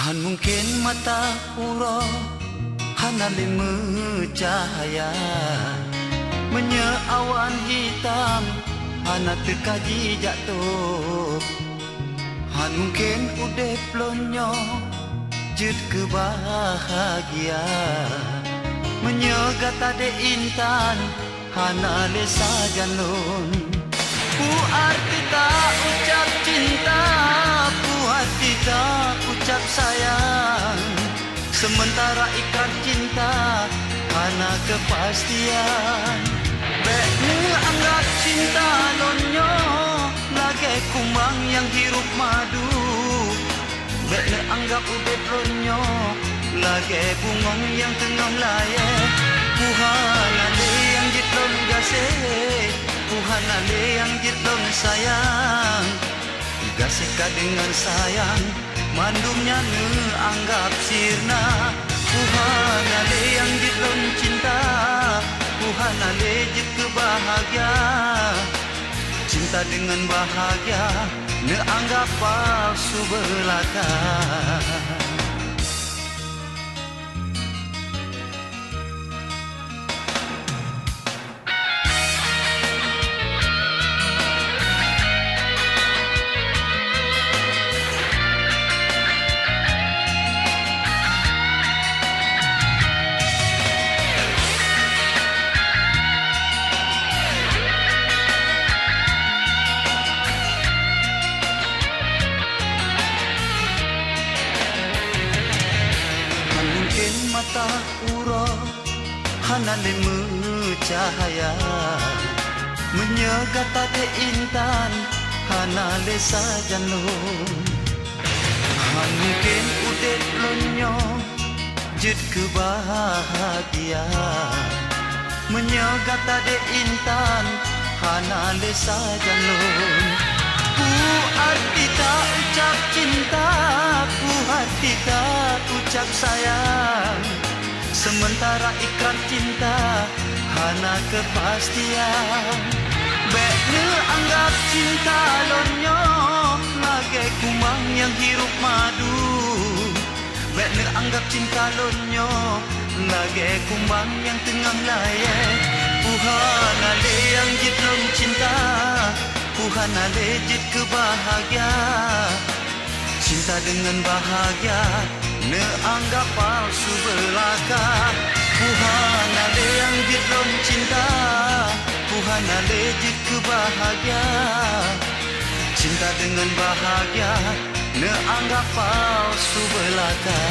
Han mungkin mata uro hana lemu cahaya menye awan hitam hana terkaji jatuh. Han mungkin udep lonyo jut kebahagia menye gata de intan hana lesa janun. Ku arti tak ucap cinta, ku hati tak ucap sayang. Sementara ikrar cinta hana kepastian. Bekne anggap cinta lonyo lagi kumbang yang hirup madu. Bekne anggap udep lonyo lagi bungong yang tengah melayang. Tuhan ale yang jitlon gasih, Tuhan ale yang jitlon sayang. Gasihkah dengan sayang, mandumnya ne anggap sirna. Tuhan ale yang jitlon cinta, Tuhan ale jit kebahagia. Cinta dengan bahagia, ne anggap palsu belaka. Mata uro hana lemu cahaya menyegata de intan hana lesa janun. Han mungkin udep lonyo jut kebahagia menyegata de intan hana lesa janun. Ku arti tak ucap cinta, ku hati tak ucap sayang. Sementara ikrar cinta hana kepastian. Bekne anggap cinta lonyo lagi kumbang yang hirup madu. Bekne anggap cinta lonyo lagi kumbang yang tengah melayang. Tuhan ale yang jitlon cinta, Tuhan ale jit kebahagia. Cinta dengan bahagia, ne anggap palsu belaka. Tuhan ale yang jitlon cinta, Tuhan ale jit kebahagia. Cinta dengan bahagia, ne anggap palsu belaka.